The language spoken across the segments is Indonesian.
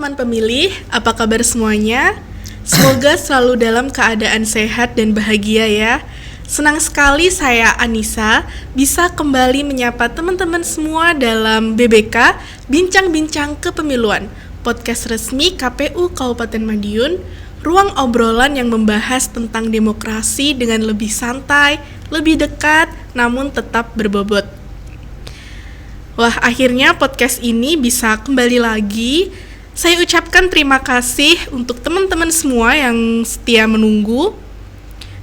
teman-teman pemilih, apa kabar semuanya? Semoga selalu dalam keadaan sehat dan bahagia ya. Senang sekali saya Anissa bisa kembali menyapa teman-teman semua dalam BBK Bincang-Bincang Kepemiluan, podcast resmi KPU Kabupaten Madiun, ruang obrolan yang membahas tentang demokrasi dengan lebih santai, lebih dekat, namun tetap berbobot. Wah, akhirnya podcast ini bisa kembali lagi. Saya ucapkan terima kasih untuk teman-teman semua yang setia menunggu.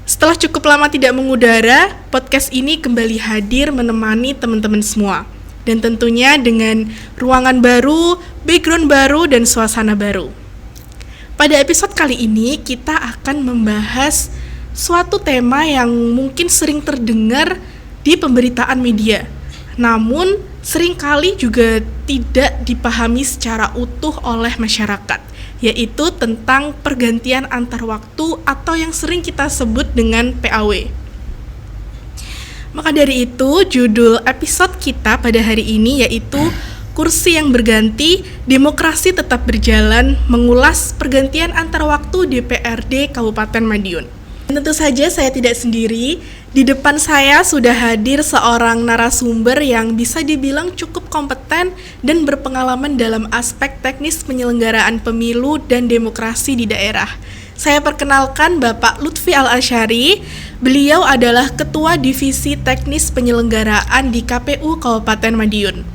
Setelah cukup lama tidak mengudara, podcast ini kembali hadir menemani teman-teman semua. Dan tentunya dengan ruangan baru, background baru, dan suasana baru. Pada episode kali ini, kita akan membahas suatu tema yang mungkin sering terdengar di pemberitaan media. Namun, seringkali juga tidak dipahami secara utuh oleh masyarakat, yaitu tentang pergantian antar waktu atau yang sering kita sebut dengan PAW. Maka dari itu, judul episode kita pada hari ini yaitu Kursi yang Berganti, Demokrasi Tetap Berjalan, mengulas pergantian antar waktu DPRD Kabupaten Madiun. Dan tentu saja saya tidak sendiri. Di depan saya sudah hadir seorang narasumber yang bisa dibilang cukup kompeten dan berpengalaman dalam aspek teknis penyelenggaraan pemilu dan demokrasi di daerah. Saya perkenalkan Bapak Lutfi Al-Asyari. Beliau adalah Ketua Divisi Teknis Penyelenggaraan di KPU Kabupaten Madiun.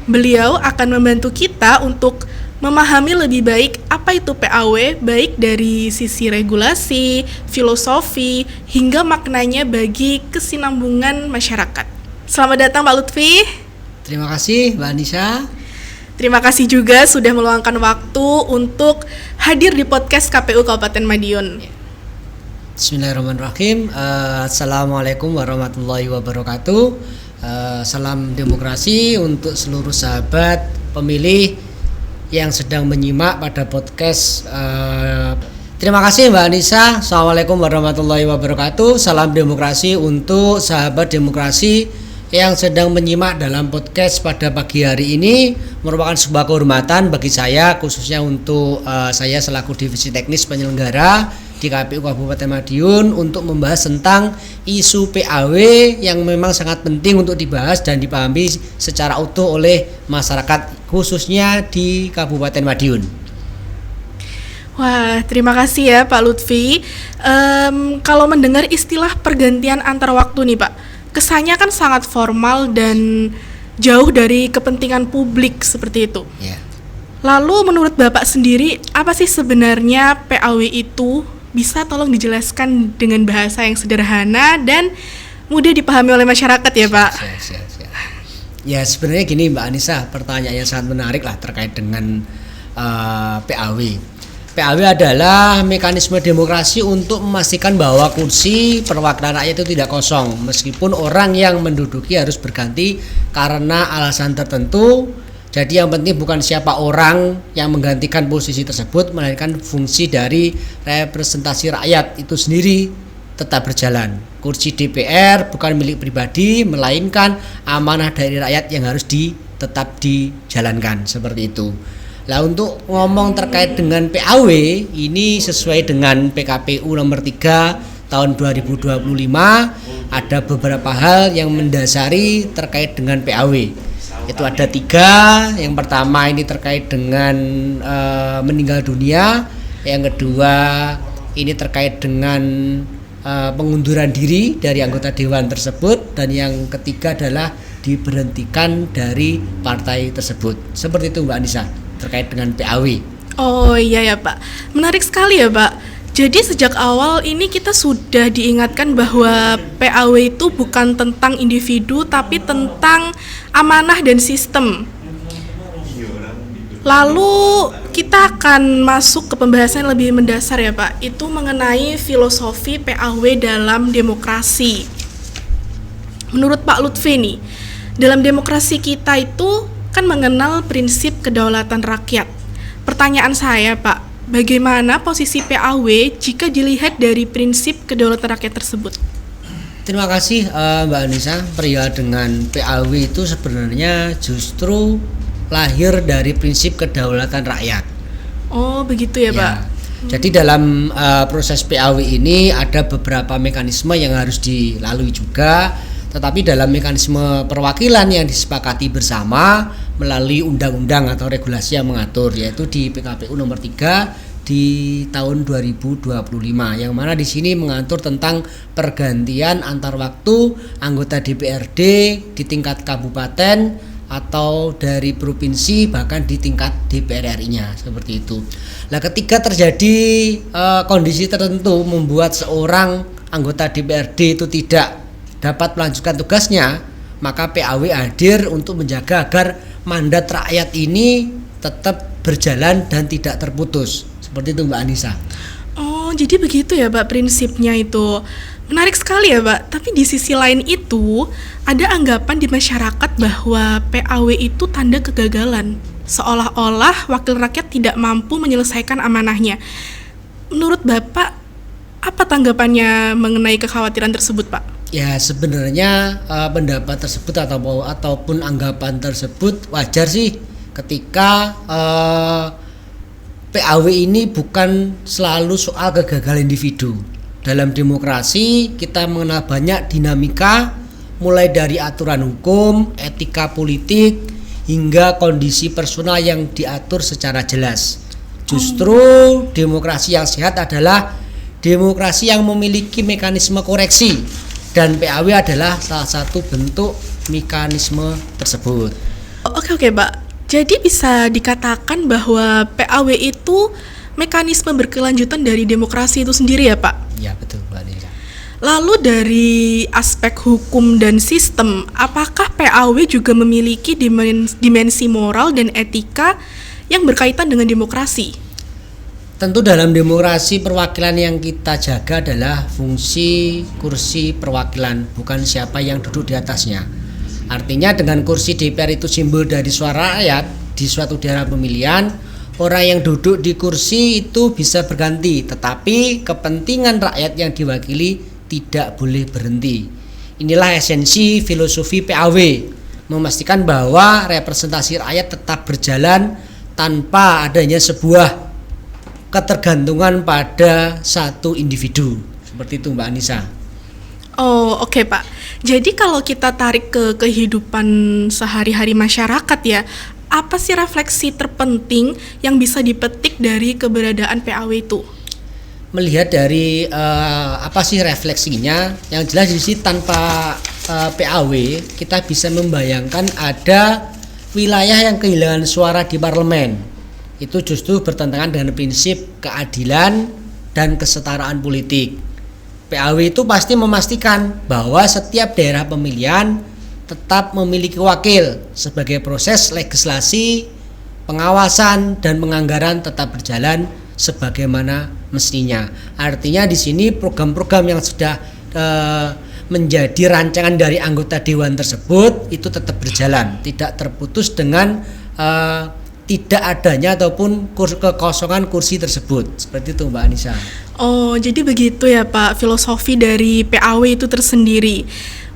Beliau akan membantu kita untuk memahami lebih baik apa itu PAW, baik dari sisi regulasi, filosofi, hingga maknanya bagi kesinambungan masyarakat. Selamat datang Pak Lutfi. Terima kasih Mbak Anissa. Terima kasih juga sudah meluangkan waktu untuk hadir di podcast KPU Kabupaten Madiun. Bismillahirrahmanirrahim. Assalamualaikum warahmatullahi wabarakatuh. Salam demokrasi untuk seluruh sahabat pemilih yang sedang menyimak pada podcast. Terima kasih Mbak Anissa. Assalamualaikum warahmatullahi wabarakatuh. Salam demokrasi untuk sahabat demokrasi yang sedang menyimak dalam podcast pada pagi hari ini. Merupakan sebuah kehormatan bagi saya, khususnya untuk saya selaku Divisi Teknis Penyelenggara di KPU Kabupaten Madiun, untuk membahas tentang isu PAW yang memang sangat penting untuk dibahas dan dipahami secara utuh oleh masyarakat, khususnya di Kabupaten Madiun. Wah, terima kasih ya Pak Lutfi. Kalau mendengar istilah pergantian antar waktu nih Pak, kesannya kan sangat formal dan jauh dari kepentingan publik seperti itu. Yeah. Lalu menurut Bapak sendiri, apa sih sebenarnya PAW itu? Bisa tolong dijelaskan dengan bahasa yang sederhana dan mudah dipahami oleh masyarakat ya Pak? Siap. Ya sebenarnya gini Mbak Anissa, pertanyaannya sangat menarik lah terkait dengan PAW. PAW adalah mekanisme demokrasi untuk memastikan bahwa kursi perwakilan rakyat itu tidak kosong, meskipun orang yang menduduki harus berganti karena alasan tertentu. Jadi yang penting bukan siapa orang yang menggantikan posisi tersebut, melainkan fungsi dari representasi rakyat itu sendiri tetap berjalan. Kursi DPR bukan milik pribadi, melainkan amanah dari rakyat yang harus tetap dijalankan, seperti itu. Nah, untuk ngomong terkait dengan PAW, ini sesuai dengan PKPU nomor 3 tahun 2025, ada beberapa hal yang mendasari terkait dengan PAW. Itu ada 3. Yang pertama ini terkait dengan meninggal dunia. Yang kedua ini terkait dengan pengunduran diri dari anggota dewan tersebut. Dan yang ketiga adalah diberhentikan dari partai tersebut. Seperti itu Mbak Anissa terkait dengan PAW. Oh iya ya Pak, menarik sekali ya Pak. Jadi sejak awal ini kita sudah diingatkan bahwa PAW itu bukan tentang individu tapi tentang amanah dan sistem. Lalu kita akan masuk ke pembahasan lebih mendasar ya Pak, itu mengenai filosofi PAW dalam demokrasi. Menurut Pak Lutfi nih, dalam demokrasi kita itu kan mengenal prinsip kedaulatan rakyat. Pertanyaan saya Pak, bagaimana posisi PAW jika dilihat dari prinsip kedaulatan rakyat tersebut? Terima kasih Mbak Anissa. Perihal dengan PAW itu sebenarnya justru lahir dari prinsip kedaulatan rakyat. Oh, begitu ya, Pak. Jadi dalam proses PAW ini ada beberapa mekanisme yang harus dilalui juga, tetapi dalam mekanisme perwakilan yang disepakati bersama melalui undang-undang atau regulasi yang mengatur, yaitu di PKPU nomor 3 di tahun 2025, yang mana di sini mengatur tentang pergantian antar waktu anggota DPRD di tingkat kabupaten atau dari provinsi, bahkan di tingkat DPR RI-nya, seperti itu. Nah, ketika terjadi kondisi tertentu membuat seorang anggota DPRD itu tidak dapat melanjutkan tugasnya, maka PAW hadir untuk menjaga agar mandat rakyat ini tetap berjalan dan tidak terputus. Seperti itu, Mbak Anissa. Oh, jadi begitu ya, Pak, prinsipnya itu. Menarik sekali ya, Pak. Tapi di sisi lain itu, ada anggapan di masyarakat bahwa PAW itu tanda kegagalan. Seolah-olah wakil rakyat tidak mampu menyelesaikan amanahnya. Menurut Bapak, apa tanggapannya mengenai kekhawatiran tersebut, Pak? Ya, sebenarnya pendapat tersebut ataupun anggapan tersebut wajar sih ketika PAW ini bukan selalu soal kegagalan individu. Dalam demokrasi kita mengenal banyak dinamika, mulai dari aturan hukum, etika politik, hingga kondisi personal yang diatur secara jelas. Justru demokrasi yang sehat adalah demokrasi yang memiliki mekanisme koreksi, dan PAW adalah salah satu bentuk mekanisme tersebut. Oke, Pak. Jadi bisa dikatakan bahwa PAW itu mekanisme berkelanjutan dari demokrasi itu sendiri ya, Pak? Ya, betul, Mbak Nisa. Lalu dari aspek hukum dan sistem, apakah PAW juga memiliki dimensi moral dan etika yang berkaitan dengan demokrasi? Tentu dalam demokrasi perwakilan yang kita jaga adalah fungsi kursi perwakilan, bukan siapa yang duduk di atasnya. Artinya dengan kursi DPR itu simbol dari suara rakyat di suatu daerah pemilihan, orang yang duduk di kursi itu bisa berganti, tetapi kepentingan rakyat yang diwakili tidak boleh berhenti. Inilah esensi filosofi PAW, memastikan bahwa representasi rakyat tetap berjalan tanpa adanya sebuah ketergantungan pada satu individu. Seperti itu, Mbak Anissa. Oh, oke, Pak. Jadi kalau kita tarik ke kehidupan sehari-hari masyarakat ya, apa sih refleksi terpenting yang bisa dipetik dari keberadaan PAW itu? Melihat dari apa sih refleksinya, yang jelas di sini tanpa PAW kita bisa membayangkan ada wilayah yang kehilangan suara di parlemen. Itu justru bertentangan dengan prinsip keadilan dan kesetaraan politik. PAW itu pasti memastikan bahwa setiap daerah pemilihan tetap memiliki wakil sebagai proses legislasi, pengawasan dan penganggaran tetap berjalan sebagaimana mestinya. Artinya di sini program-program yang sudah menjadi rancangan dari anggota dewan tersebut itu tetap berjalan, tidak terputus dengan tidak adanya ataupun kekosongan kursi tersebut. Seperti itu, Mbak Anissa. Oh, jadi begitu ya, Pak, filosofi dari PAW itu tersendiri.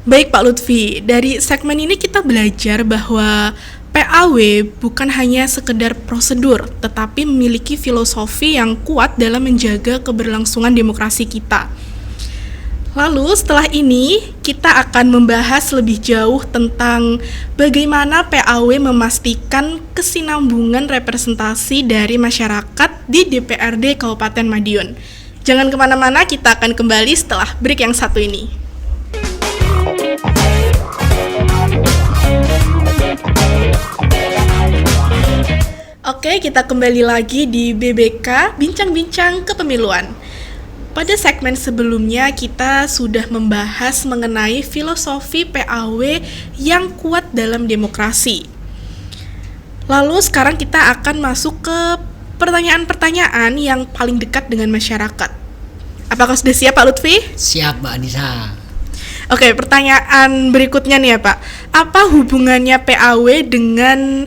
Baik, Pak Lutfi, dari segmen ini kita belajar bahwa PAW bukan hanya sekedar prosedur, tetapi memiliki filosofi yang kuat dalam menjaga keberlangsungan demokrasi kita. Lalu setelah ini kita akan membahas lebih jauh tentang bagaimana PAW memastikan kesinambungan representasi dari masyarakat di DPRD Kabupaten Madiun. Jangan kemana-mana, kita akan kembali setelah break yang satu ini. Oke, kita kembali lagi di BBK Bincang-Bincang Kepemiluan. Pada segmen sebelumnya kita sudah membahas mengenai filosofi PAW yang kuat dalam demokrasi. Lalu sekarang kita akan masuk ke pertanyaan-pertanyaan yang paling dekat dengan masyarakat. Apakah sudah siap, Pak Lutfi? Siap, Mbak Anissa. Oke, pertanyaan berikutnya nih ya, Pak. Apa hubungannya PAW dengan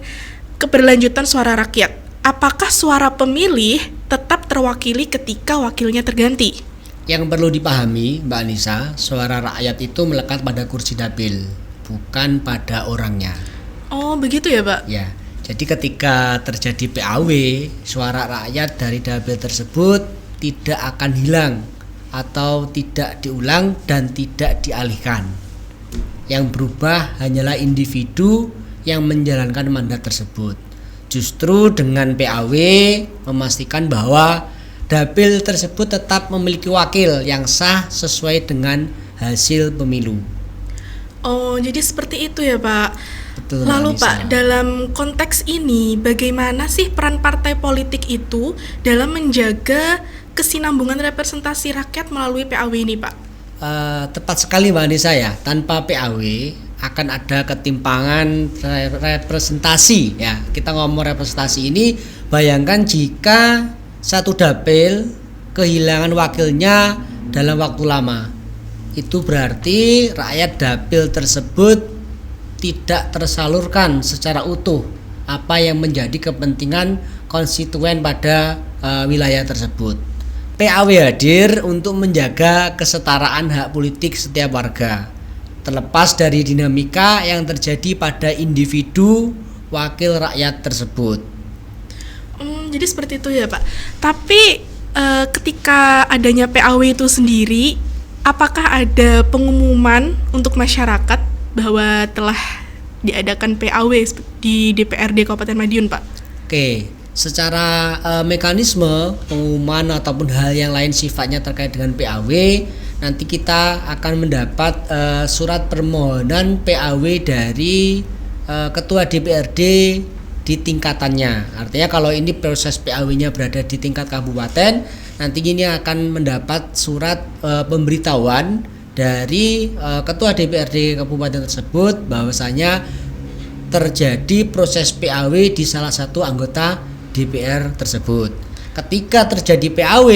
keberlanjutan suara rakyat? Apakah suara pemilih tetap terwakili ketika wakilnya terganti? Yang perlu dipahami, Mbak Anissa, suara rakyat itu melekat pada kursi dapil, bukan pada orangnya. Oh, begitu ya, Pak? Ya, Jadi ketika terjadi PAW, suara rakyat dari dapil tersebut tidak akan hilang atau tidak diulang dan tidak dialihkan. Yang berubah hanyalah individu yang menjalankan mandat tersebut. Justru dengan PAW memastikan bahwa dapil tersebut tetap memiliki wakil yang sah sesuai dengan hasil pemilu. Oh, jadi seperti itu ya, Pak. Betul, Lalu Anissa. Pak, dalam konteks ini bagaimana sih peran partai politik itu dalam menjaga kesinambungan representasi rakyat melalui PAW ini, Pak? Tepat sekali Mbak Anissa ya. Tanpa PAW akan ada ketimpangan representasi ya. Kita ngomong representasi ini, bayangkan jika satu dapil kehilangan wakilnya dalam waktu lama. Itu berarti rakyat dapil tersebut tidak tersalurkan secara utuh apa yang menjadi kepentingan konstituen pada wilayah tersebut. PAW hadir untuk menjaga kesetaraan hak politik setiap warga, terlepas dari dinamika yang terjadi pada individu wakil rakyat tersebut. Jadi seperti itu ya, Pak. Tapi ketika adanya PAW itu sendiri, apakah ada pengumuman untuk masyarakat bahwa telah diadakan PAW di DPRD Kabupaten Madiun, Pak? Oke, secara mekanisme pengumuman ataupun hal yang lain sifatnya terkait dengan PAW, nanti kita akan mendapat surat permohonan PAW dari Ketua DPRD di tingkatannya. Artinya kalau ini proses PAW-nya berada di tingkat kabupaten, nanti ini akan mendapat surat pemberitahuan dari Ketua DPRD kabupaten tersebut bahwasanya terjadi proses PAW di salah satu anggota DPR tersebut. Ketika terjadi PAW,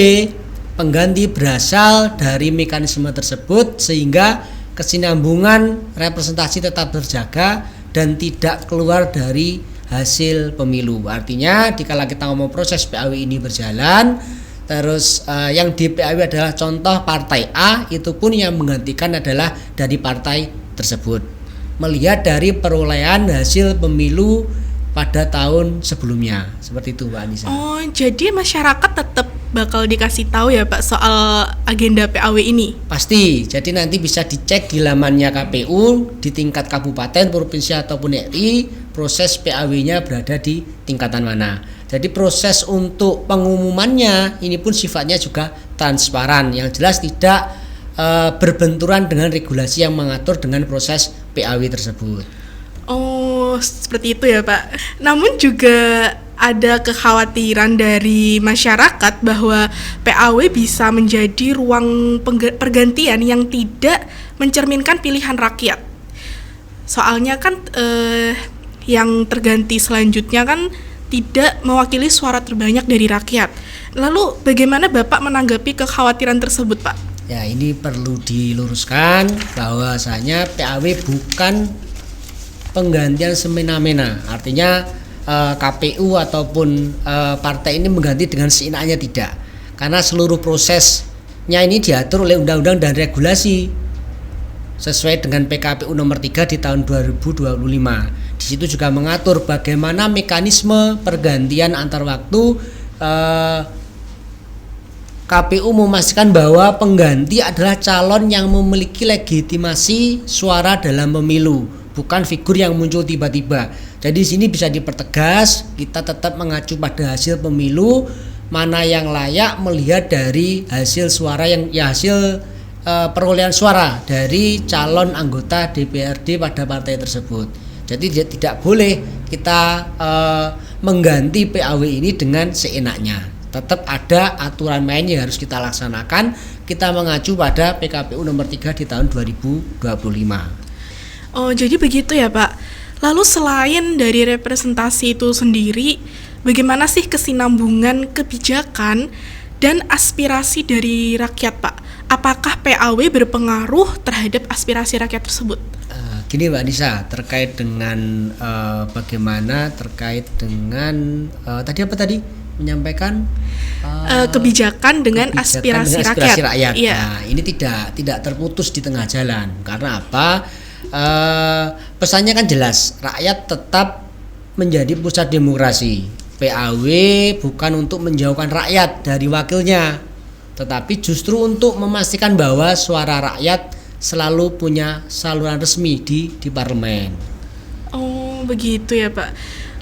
pengganti berasal dari mekanisme tersebut sehingga kesinambungan representasi tetap terjaga dan tidak keluar dari hasil pemilu. Artinya dikala kita ngomong proses PAW ini berjalan, terus yang di PAW adalah contoh partai A, itu pun yang menggantikan adalah dari partai tersebut. Melihat dari perolehan hasil pemilu pada tahun sebelumnya. Seperti itu Mbak Anissa. Oh, jadi masyarakat tetap bakal dikasih tahu ya Pak soal agenda PAW ini? Pasti, jadi nanti bisa dicek di lamannya KPU di tingkat kabupaten, provinsi ataupun RI, proses PAW-nya berada di tingkatan mana. Jadi proses untuk pengumumannya ini pun sifatnya juga transparan, yang jelas tidak berbenturan dengan regulasi yang mengatur dengan proses PAW tersebut. Oh, seperti itu ya Pak. Namun juga ada kekhawatiran dari masyarakat bahwa PAW bisa menjadi ruang pergantian yang tidak mencerminkan pilihan rakyat. Soalnya kan yang terganti selanjutnya kan tidak mewakili suara terbanyak dari rakyat. Lalu bagaimana Bapak menanggapi kekhawatiran tersebut, Pak? Ya, ini perlu diluruskan bahwasanya PAW bukan penggantian semena-mena. Artinya KPU ataupun partai ini mengganti dengan seenaknya, tidak. Karena seluruh prosesnya ini diatur oleh undang-undang dan regulasi sesuai dengan PKPU nomor 3 di tahun 2025. Di situ juga mengatur bagaimana mekanisme pergantian antar waktu. KPU memastikan bahwa pengganti adalah calon yang memiliki legitimasi suara dalam pemilu, bukan figur yang muncul tiba-tiba. Jadi di sini bisa dipertegas, kita tetap mengacu pada hasil pemilu, mana yang layak melihat dari hasil suara yang hasil perolehan suara dari calon anggota DPRD pada partai tersebut. Jadi tidak boleh kita mengganti PAW ini dengan seenaknya. Tetap ada aturan main yang harus kita laksanakan. Kita mengacu pada PKPU nomor 3 di tahun 2025. Oh, jadi begitu ya Pak. Lalu selain dari representasi itu sendiri, bagaimana sih kesinambungan kebijakan dan aspirasi dari rakyat, Pak? Apakah PAW berpengaruh terhadap aspirasi rakyat tersebut? Gini Mbak Nisa, terkait dengan bagaimana terkait dengan tadi menyampaikan kebijakan dengan aspirasi rakyat. Iya. Nah, ini tidak terputus di tengah jalan. Karena apa? Pesannya kan jelas, rakyat tetap menjadi pusat demokrasi. PAW bukan untuk menjauhkan rakyat dari wakilnya, tetapi justru untuk memastikan bahwa suara rakyat selalu punya saluran resmi di parlemen. Oh, begitu ya, Pak.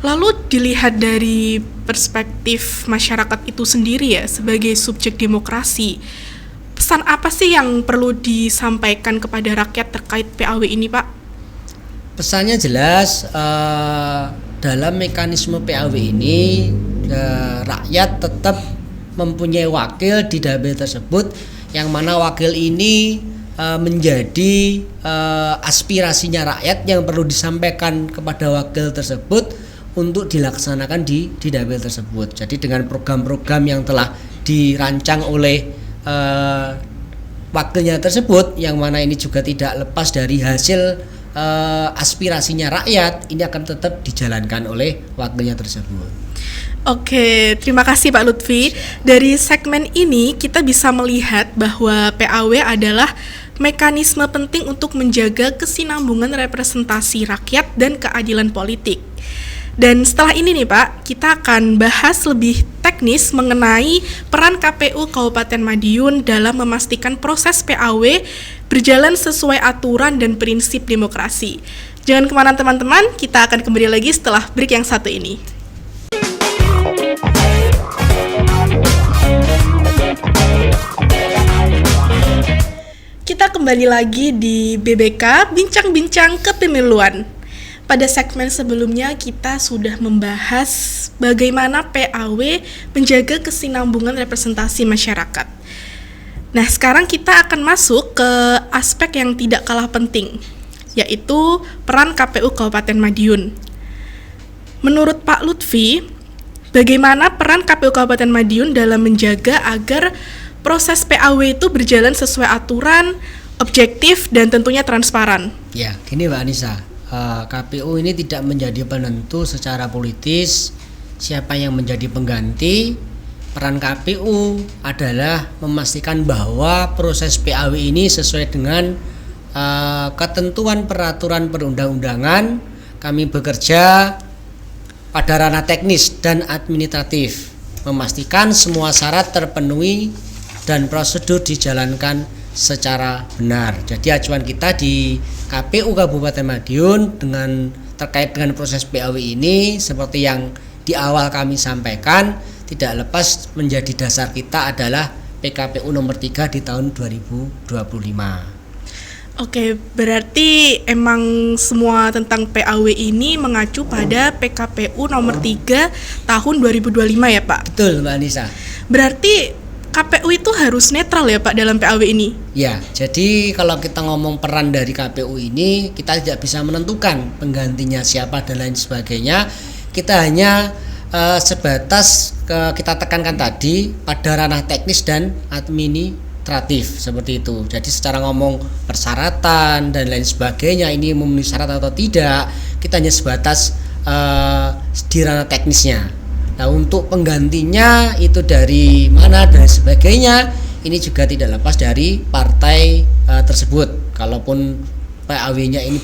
Lalu dilihat dari perspektif masyarakat itu sendiri ya, sebagai subjek demokrasi, pesan apa sih yang perlu disampaikan kepada rakyat terkait PAW ini, Pak? Pesannya jelas, dalam mekanisme PAW ini rakyat tetap mempunyai wakil di dapil tersebut, yang mana wakil ini menjadi aspirasinya rakyat yang perlu disampaikan kepada wakil tersebut untuk dilaksanakan di dapil tersebut. Jadi dengan program-program yang telah dirancang oleh wakilnya tersebut, yang mana ini juga tidak lepas dari hasil aspirasinya rakyat, ini akan tetap dijalankan oleh wakilnya tersebut. Oke, terima kasih Pak Lutfi. Dari segmen ini kita bisa melihat bahwa PAW adalah mekanisme penting untuk menjaga kesinambungan representasi rakyat dan keadilan politik. Dan setelah ini nih Pak, kita akan bahas lebih teknis mengenai peran KPU Kabupaten Madiun dalam memastikan proses PAW berjalan sesuai aturan dan prinsip demokrasi. Jangan kemana teman-teman, kita akan kembali lagi setelah break yang satu ini. Kita kembali lagi di BBK Bincang-Bincang Kepemiluan. Pada segmen sebelumnya kita sudah membahas bagaimana PAW menjaga kesinambungan representasi masyarakat. Nah, sekarang kita akan masuk ke aspek yang tidak kalah penting, yaitu peran KPU Kabupaten Madiun. Menurut Pak Lutfi, bagaimana peran KPU Kabupaten Madiun dalam menjaga agar proses PAW itu berjalan sesuai aturan, objektif, dan tentunya transparan? Ya, gini Mbak Anissa, KPU ini tidak menjadi penentu secara politis siapa yang menjadi pengganti. Peran KPU adalah memastikan bahwa proses PAW ini sesuai dengan ketentuan peraturan perundang-undangan. Kami bekerja pada ranah teknis dan administratif, memastikan semua syarat terpenuhi dan prosedur dijalankan secara benar. Jadi acuan kita di KPU Kabupaten Madiun terkait dengan proses PAW ini, seperti yang di awal kami sampaikan, tidak lepas menjadi dasar kita adalah PKPU nomor 3 di tahun 2025. Oke, berarti emang semua tentang PAW ini mengacu pada PKPU nomor 3 tahun 2025 ya Pak? Betul Mbak Anissa. Berarti KPU itu harus netral ya Pak dalam PAW ini? Ya, jadi kalau kita ngomong peran dari KPU ini, kita tidak bisa menentukan penggantinya siapa dan lain sebagainya. Kita hanya sebatas kita tekankan tadi pada ranah teknis dan administratif seperti itu. Jadi secara ngomong persyaratan dan lain sebagainya, ini memenuhi syarat atau tidak, kita hanya sebatas di ranah teknisnya. Nah, untuk penggantinya itu dari mana dan sebagainya, ini juga tidak lepas dari partai tersebut. Kalaupun PAW-nya ini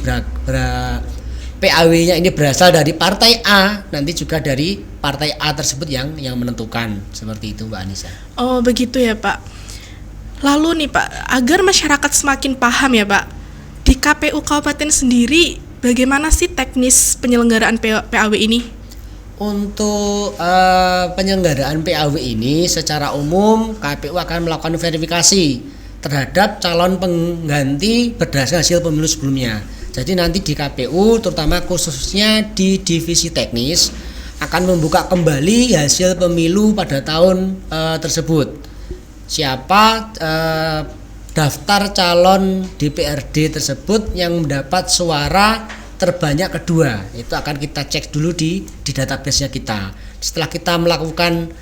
PAW-nya ini berasal dari partai A, nanti juga dari partai A tersebut yang menentukan. Seperti itu Mbak Anissa. Oh, begitu ya Pak. Lalu nih Pak, agar masyarakat semakin paham ya Pak, di KPU Kabupaten sendiri bagaimana sih teknis penyelenggaraan PAW ini? Untuk penyelenggaraan PAW ini secara umum KPU akan melakukan verifikasi terhadap calon pengganti berdasarkan hasil pemilu sebelumnya. Jadi nanti di KPU, terutama khususnya di divisi teknis, akan membuka kembali hasil pemilu pada tahun tersebut. Siapa daftar calon DPRD tersebut yang mendapat suara terbanyak kedua, itu akan kita cek dulu di database-nya kita. Setelah kita melakukan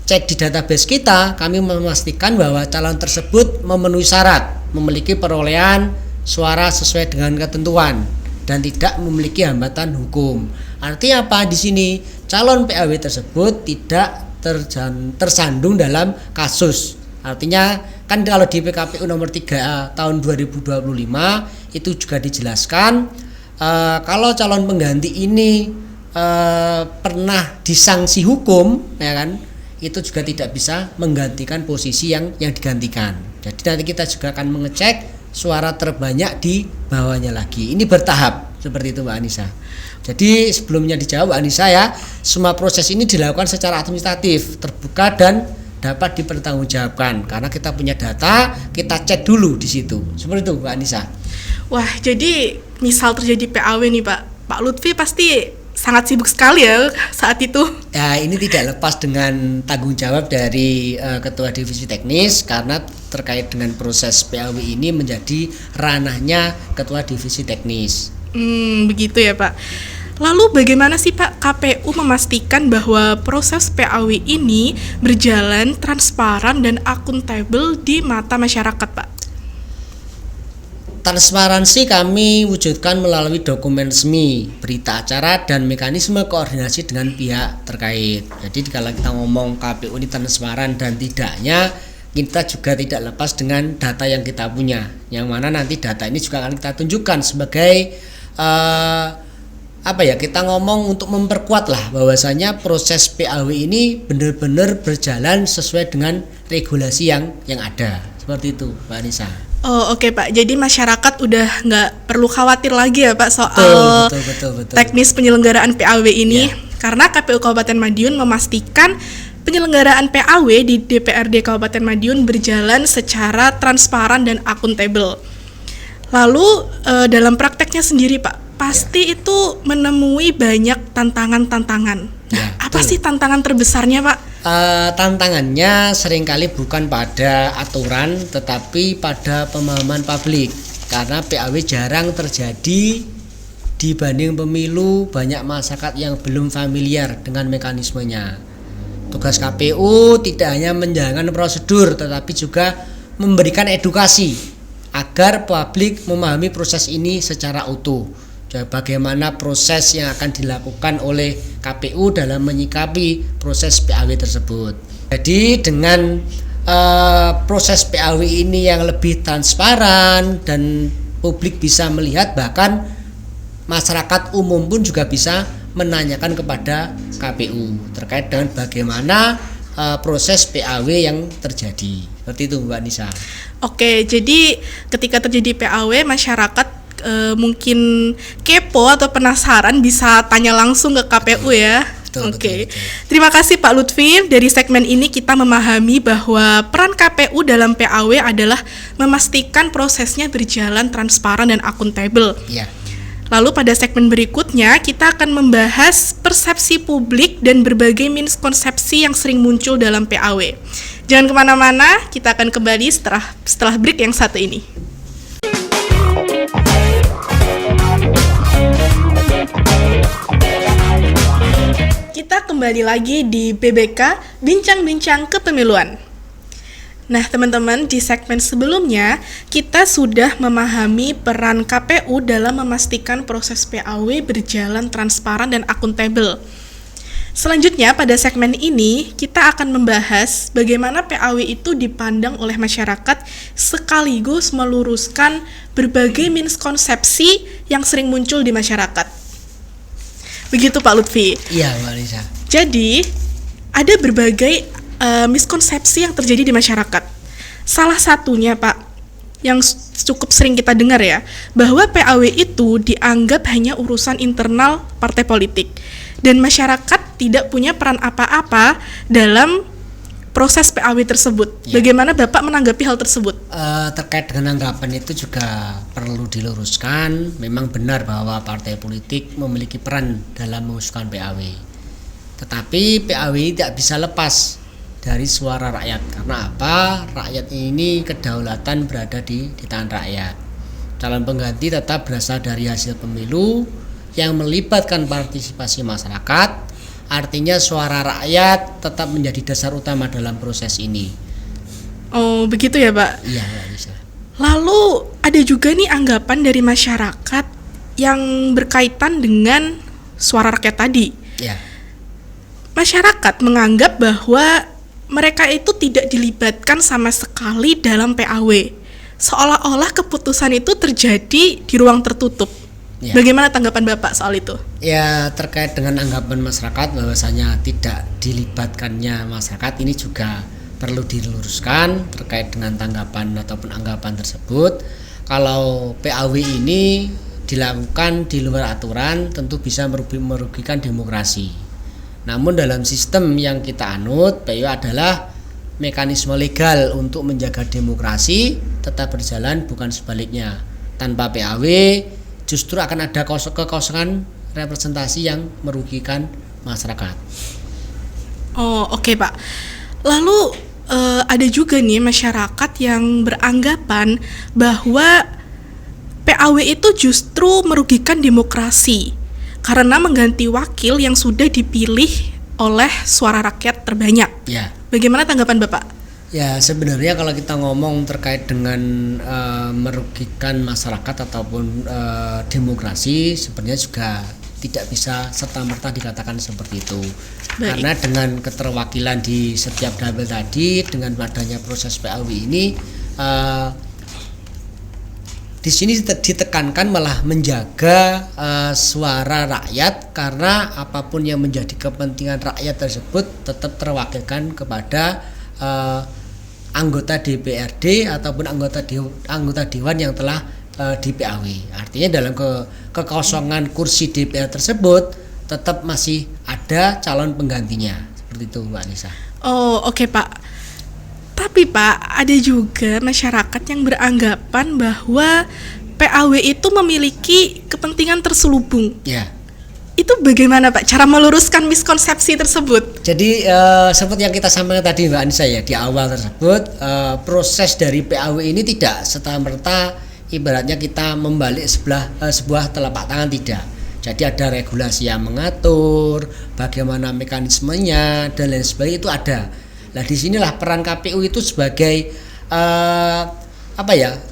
cek di database kita, kami memastikan bahwa calon tersebut memenuhi syarat, memiliki perolehan suara sesuai dengan ketentuan dan tidak memiliki hambatan hukum. Artinya apa di sini? Calon PAW tersebut tidak tersandung dalam kasus. Artinya kan kalau di PKPU nomor 3 tahun 2025 itu juga dijelaskan kalau calon pengganti ini pernah disanksi hukum, ya kan, itu juga tidak bisa menggantikan posisi yang digantikan. Jadi nanti kita juga akan mengecek suara terbanyak di bawahnya lagi. Ini bertahap seperti itu Mbak Anissa. Jadi sebelumnya dijawab Mbak Anissa ya, semua proses ini dilakukan secara administratif, terbuka dan dapat dipertanggungjawabkan karena kita punya data, kita cek dulu di situ. Seperti itu Mbak Anissa. Wah, jadi misal terjadi PAW nih Pak Lutfi pasti sangat sibuk sekali ya saat itu. Ya, ini tidak lepas dengan tanggung jawab dari Ketua Divisi Teknis karena terkait dengan proses PAW ini menjadi ranahnya Ketua Divisi Teknis. Begitu ya Pak. Lalu bagaimana sih Pak KPU memastikan bahwa proses PAW ini berjalan transparan dan akuntabel di mata masyarakat Pak? Transparansi kami wujudkan melalui dokumen resmi, berita acara, dan mekanisme koordinasi dengan pihak terkait. Jadi kalau kita ngomong KPU ini transparan dan tidaknya, kita juga tidak lepas dengan data yang kita punya, yang mana nanti data ini juga akan kita tunjukkan sebagai kita ngomong untuk memperkuat lah bahwasanya proses PAW ini benar-benar berjalan sesuai dengan regulasi yang ada. Seperti itu Mbak Anissa. Oh oke Pak, jadi masyarakat udah nggak perlu khawatir lagi ya Pak soal betul. teknis penyelenggaraan PAW ini Ya. Karena KPU Kabupaten Madiun memastikan penyelenggaraan PAW di DPRD Kabupaten Madiun berjalan secara transparan dan akuntabel. Lalu dalam prakteknya sendiri Pak, pasti itu menemui banyak tantangan-tantangan. Nah, apa sih tantangan terbesarnya Pak? Tantangannya seringkali bukan pada aturan tetapi pada pemahaman publik karena PAW jarang terjadi dibanding pemilu, banyak masyarakat yang belum familiar dengan mekanismenya. Tugas KPU tidak hanya menjalankan prosedur tetapi juga memberikan edukasi agar publik memahami proses ini secara utuh. Bagaimana proses yang akan dilakukan oleh KPU dalam menyikapi proses PAW tersebut. Jadi dengan proses PAW ini yang lebih transparan dan publik bisa melihat, bahkan masyarakat umum pun juga bisa menanyakan kepada KPU terkait dengan bagaimana proses PAW yang terjadi. Seperti itu Mbak Nisa. Oke, jadi ketika terjadi PAW masyarakat mungkin kepo atau penasaran bisa tanya langsung ke KPU ya. Oke. Terima kasih Pak Lutfi. Dari segmen ini kita memahami bahwa peran KPU dalam PAW adalah memastikan prosesnya berjalan transparan dan akuntabel. Iya. Lalu pada segmen berikutnya kita akan membahas persepsi publik dan berbagai miskonsepsi yang sering muncul dalam PAW. Jangan kemana-mana, kita akan kembali setelah break yang satu ini. Kita kembali lagi di BBK Bincang-Bincang Kepemiluan. Nah teman-teman, di segmen sebelumnya kita sudah memahami peran KPU dalam memastikan proses PAW berjalan transparan dan akuntabel. Selanjutnya pada segmen ini kita akan membahas bagaimana PAW itu dipandang oleh masyarakat sekaligus meluruskan berbagai miskonsepsi yang sering muncul di masyarakat. Begitu Pak Lutfi. Iya Mbak Lisa. Jadi ada berbagai miskonsepsi yang terjadi di masyarakat. Salah satunya Pak, yang cukup sering kita dengar ya, bahwa PAW itu dianggap hanya urusan internal partai politik dan masyarakat tidak punya peran apa-apa dalam proses PAW tersebut. Ya. Bagaimana Bapak menanggapi hal tersebut? Terkait dengan anggapan itu juga perlu diluruskan. Memang benar bahwa partai politik memiliki peran dalam mengusulkan PAW. Tetapi PAW tidak bisa lepas dari suara rakyat. Karena apa? Rakyat ini kedaulatan berada di tangan rakyat. Calon pengganti tetap berasal dari hasil pemilu yang melibatkan partisipasi masyarakat. Artinya suara rakyat tetap menjadi dasar utama dalam proses ini. Oh begitu ya Pak? Iya bisa. Lalu ada juga nih anggapan dari masyarakat yang berkaitan dengan suara rakyat tadi. Ya. Masyarakat menganggap bahwa mereka itu tidak dilibatkan sama sekali dalam PAW. Seolah-olah keputusan itu terjadi di ruang tertutup. Ya. Bagaimana tanggapan Bapak soal itu? Ya, terkait dengan anggapan masyarakat bahwasanya tidak dilibatkannya masyarakat ini juga perlu diluruskan terkait dengan tanggapan ataupun anggapan tersebut. Kalau PAW ini dilakukan di luar aturan tentu bisa merugikan demokrasi. Namun dalam sistem yang kita anut, PAW adalah mekanisme legal untuk menjaga demokrasi tetap berjalan, bukan sebaliknya. Tanpa PAW justru akan ada kekosongan representasi yang merugikan masyarakat. Oh, oke, Pak. Lalu ada juga nih masyarakat yang beranggapan bahwa PAW itu justru merugikan demokrasi karena mengganti wakil yang sudah dipilih oleh suara rakyat terbanyak. Ya. Bagaimana tanggapan Bapak? Ya, sebenarnya kalau kita ngomong terkait dengan merugikan masyarakat ataupun demokrasi, sebenarnya juga tidak bisa serta-merta dikatakan seperti itu. Baik. Karena dengan keterwakilan di setiap dapil tadi, dengan adanya proses PAW ini, di sini ditekankan malah menjaga suara rakyat, karena apapun yang menjadi kepentingan rakyat tersebut tetap terwakilkan kepada anggota DPRD ataupun anggota dewan yang telah di PAW. Artinya dalam kekosongan kursi DPR tersebut tetap masih ada calon penggantinya. Seperti itu, Mbak Anissa. Oh, oke, Pak. Tapi Pak, ada juga masyarakat yang beranggapan bahwa PAW itu memiliki kepentingan terselubung. Ya. Itu bagaimana Pak cara meluruskan miskonsepsi tersebut? Jadi seperti yang kita sampaikan tadi Mbak Anissa ya, di awal tersebut, proses dari PAW ini tidak serta-merta ibaratnya kita membalik sebuah telapak tangan, tidak. Jadi ada regulasi yang mengatur bagaimana mekanismenya dan lain sebagainya, itu ada. Nah, disinilah peran KPU itu sebagai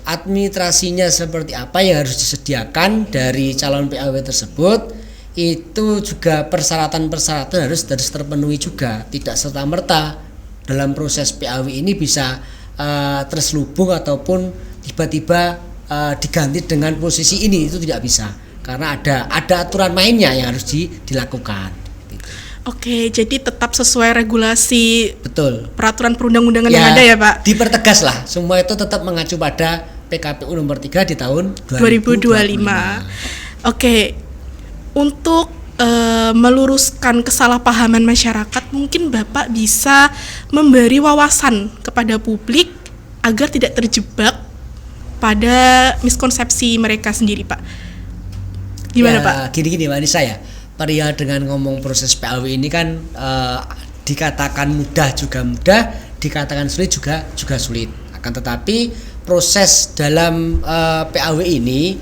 administrasinya seperti apa yang harus disediakan dari calon PAW tersebut. Itu juga persyaratan-persyaratan harus terpenuhi juga. Tidak serta-merta dalam proses PAW ini bisa terselubung ataupun tiba-tiba diganti dengan posisi ini, itu tidak bisa. Karena ada aturan mainnya yang harus dilakukan. Oke, jadi tetap sesuai regulasi. Betul. Peraturan perundang-undangan yang ada ya, Pak. Dipertegas lah, semua itu tetap mengacu pada PKPU nomor 3 di tahun 2025. Oke. Untuk meluruskan kesalahpahaman masyarakat, mungkin Bapak bisa memberi wawasan kepada publik agar tidak terjebak pada miskonsepsi mereka sendiri, Pak. Gimana, Pak? Gini Mbak Anissa ya. Perihal dengan ngomong proses PAW ini kan dikatakan mudah juga mudah, dikatakan sulit juga sulit. Akan tetapi proses dalam PAW ini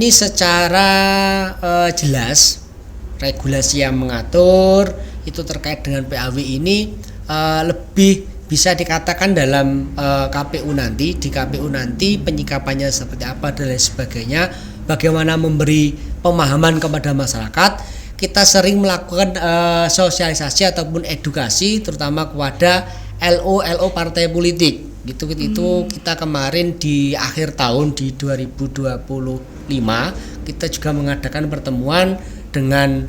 secara jelas regulasi yang mengatur itu terkait dengan PAW ini lebih bisa dikatakan dalam KPU nanti, di KPU nanti penyikapannya seperti apa dan lain sebagainya, bagaimana memberi pemahaman kepada masyarakat. Kita sering melakukan sosialisasi ataupun edukasi terutama kepada LO partai politik. Itu kita kemarin di akhir tahun di 2025 kita juga mengadakan pertemuan dengan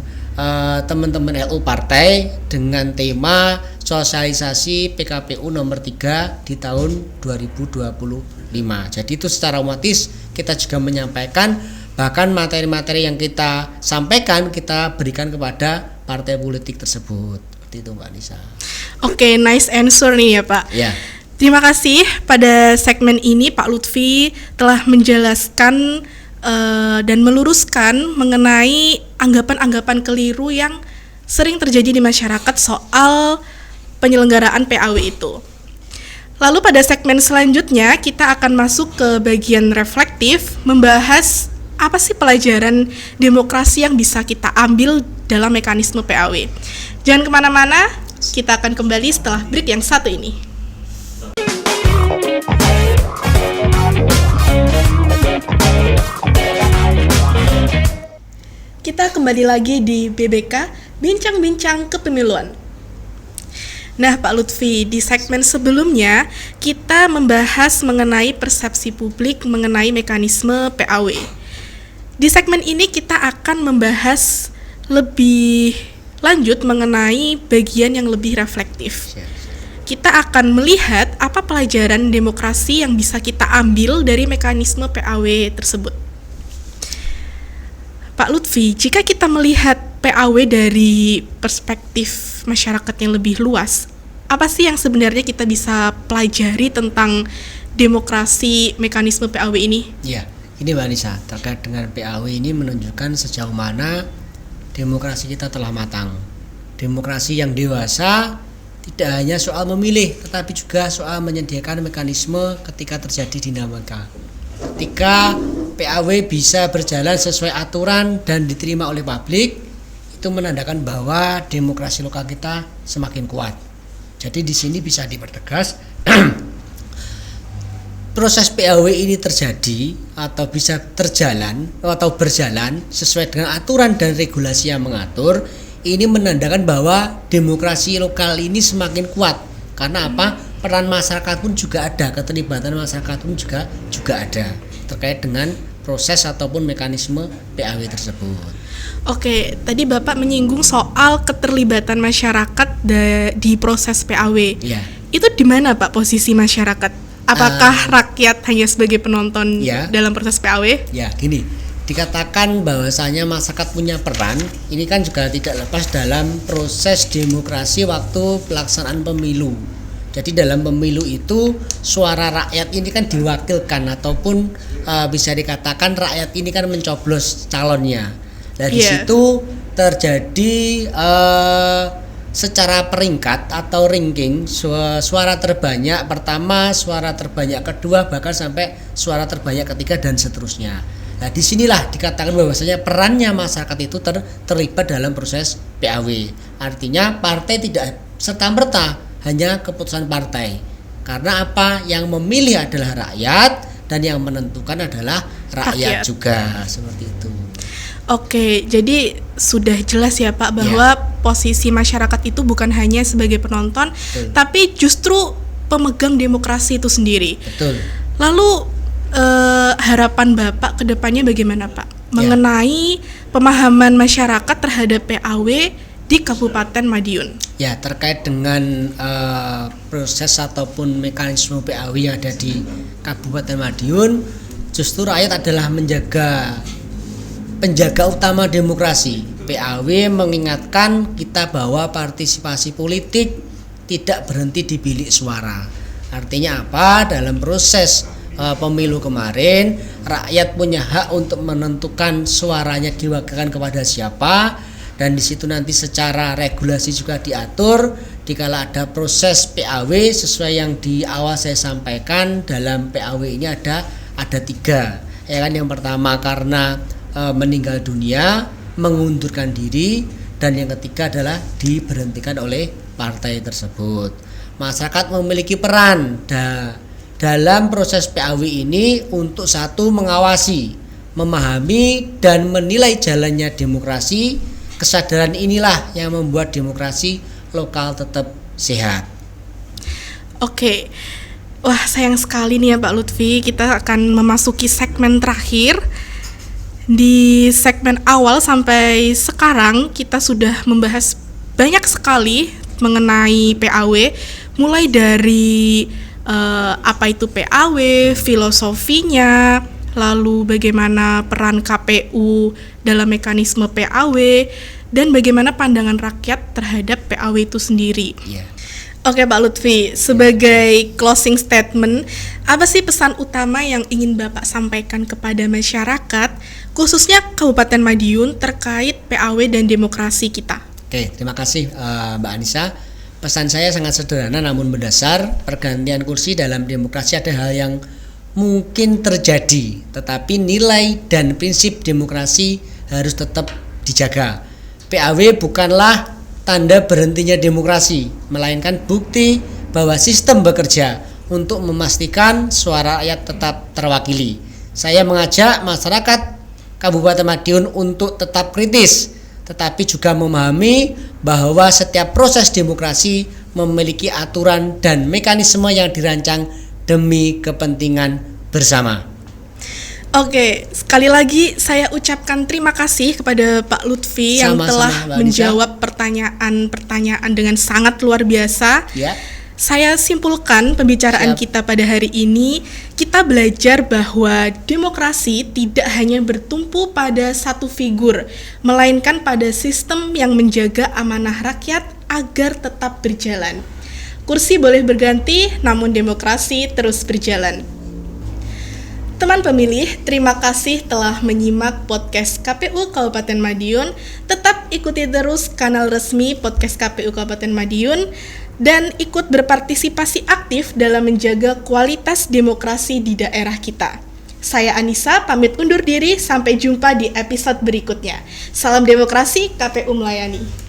teman-teman LO partai dengan tema sosialisasi PKPU nomor 3 di tahun 2025. Jadi itu secara otomatis kita juga menyampaikan, bahkan materi-materi yang kita sampaikan kita berikan kepada partai politik tersebut. Seperti itu, Mbak Anissa. Oke, nice answer nih ya, Pak. Ya. Terima kasih pada segmen ini Pak Lutfi telah menjelaskan dan meluruskan mengenai anggapan-anggapan keliru yang sering terjadi di masyarakat soal penyelenggaraan PAW itu. Lalu pada segmen selanjutnya kita akan masuk ke bagian reflektif, membahas apa sih pelajaran demokrasi yang bisa kita ambil dalam mekanisme PAW. Jangan kemana-mana, kita akan kembali setelah break yang satu ini. Kita kembali lagi di BBK, Bincang-Bincang Kepemiluan. Nah, Pak Lutfi, di segmen sebelumnya kita membahas mengenai persepsi publik mengenai mekanisme PAW. Di segmen ini kita akan membahas lebih lanjut mengenai bagian yang lebih reflektif. Kita akan melihat apa pelajaran demokrasi yang bisa kita ambil dari mekanisme PAW tersebut. Pak Lutfi, jika kita melihat PAW dari perspektif masyarakat yang lebih luas, apa sih yang sebenarnya kita bisa pelajari tentang demokrasi mekanisme PAW ini? Ya, ini Mbak Anissa, terkait dengan PAW ini menunjukkan sejauh mana demokrasi kita telah matang. Demokrasi yang dewasa tidak hanya soal memilih, tetapi juga soal menyediakan mekanisme ketika terjadi dinamika. Ketika PAW bisa berjalan sesuai aturan dan diterima oleh publik, itu menandakan bahwa demokrasi lokal kita semakin kuat. Jadi di sini bisa dipertegas proses PAW ini terjadi atau bisa terjalan atau berjalan sesuai dengan aturan dan regulasi yang mengatur, ini menandakan bahwa demokrasi lokal ini semakin kuat. Karena apa? Peran masyarakat pun juga ada, keterlibatan masyarakat pun juga ada terkait dengan proses ataupun mekanisme PAW tersebut. Oke, tadi Bapak menyinggung soal keterlibatan masyarakat di proses PAW. Ya. Itu di mana Pak posisi masyarakat? Apakah rakyat hanya sebagai penonton dalam proses PAW? Ya, gini. Dikatakan bahwasanya masyarakat punya peran, ini kan juga tidak lepas dalam proses demokrasi waktu pelaksanaan pemilu. Jadi dalam pemilu itu suara rakyat ini kan diwakilkan ataupun bisa dikatakan rakyat ini kan mencoblos calonnya. Nah, di situ terjadi secara peringkat atau ranking suara terbanyak pertama, suara terbanyak kedua, bahkan sampai suara terbanyak ketiga dan seterusnya. Nah, disinilah dikatakan bahwasanya perannya masyarakat itu terlibat dalam proses PAW. Artinya partai tidak serta-merta hanya keputusan partai. Karena apa? Yang memilih adalah rakyat dan yang menentukan adalah rakyat juga, seperti itu. Oke, jadi sudah jelas ya Pak bahwa posisi masyarakat itu bukan hanya sebagai penonton, tapi justru pemegang demokrasi itu sendiri. Betul. Lalu harapan Bapak ke depannya bagaimana Pak? Mengenai pemahaman masyarakat terhadap PAW di Kabupaten Madiun. Ya, terkait dengan proses ataupun mekanisme PAW yang ada di Kabupaten Madiun, justru rakyat adalah penjaga utama demokrasi. PAW mengingatkan kita bahwa partisipasi politik tidak berhenti di bilik suara. Artinya apa? Dalam proses pemilu kemarin, rakyat punya hak untuk menentukan suaranya diwakilkan kepada siapa, dan di situ nanti secara regulasi juga diatur. Dikala ada proses PAW sesuai yang di awal saya sampaikan, dalam PAW ini ada 3. Ya kan, yang pertama karena meninggal dunia, mengundurkan diri, dan yang ketiga adalah diberhentikan oleh partai tersebut. Masyarakat memiliki peran dalam proses PAW ini untuk satu, mengawasi, memahami dan menilai jalannya demokrasi. Kesadaran inilah yang membuat demokrasi lokal tetap sehat. Oke. Wah, sayang sekali nih ya Pak Lutfi, kita akan memasuki segmen terakhir. Di segmen awal sampai sekarang kita sudah membahas banyak sekali mengenai PAW, mulai dari apa itu PAW, filosofinya, lalu bagaimana peran KPU dalam mekanisme PAW, dan bagaimana pandangan rakyat terhadap PAW itu sendiri. Oke Pak Lutfi, sebagai closing statement, apa sih pesan utama yang ingin Bapak sampaikan kepada masyarakat, khususnya Kabupaten Madiun terkait PAW dan demokrasi kita? Oke, terima kasih Mbak Anissa. Pesan saya sangat sederhana namun mendasar. Pergantian kursi dalam demokrasi ada hal yang mungkin terjadi, tetapi nilai dan prinsip demokrasi harus tetap dijaga. PAW bukanlah tanda berhentinya demokrasi, melainkan bukti bahwa sistem bekerja untuk memastikan suara rakyat tetap terwakili. Saya mengajak masyarakat Kabupaten Madiun untuk tetap kritis, tetapi juga memahami bahwa setiap proses demokrasi memiliki aturan dan mekanisme yang dirancang demi kepentingan bersama. Oke, sekali lagi saya ucapkan terima kasih kepada Pak Lutfi yang Sama-sama, telah Mbak Anissa. menjawab pertanyaan-pertanyaan dengan sangat luar biasa. Ya. Saya simpulkan pembicaraan Siap. kita pada hari ini, kita belajar bahwa demokrasi tidak hanya bertumpu pada satu figur, melainkan pada sistem yang menjaga amanah rakyat agar tetap berjalan. Kursi boleh berganti, namun demokrasi terus berjalan. Teman pemilih, terima kasih telah menyimak podcast KPU Kabupaten Madiun. Tetap ikuti terus kanal resmi podcast KPU Kabupaten Madiun dan ikut berpartisipasi aktif dalam menjaga kualitas demokrasi di daerah kita. Saya Anissa, pamit undur diri, sampai jumpa di episode berikutnya. Salam demokrasi, KPU melayani.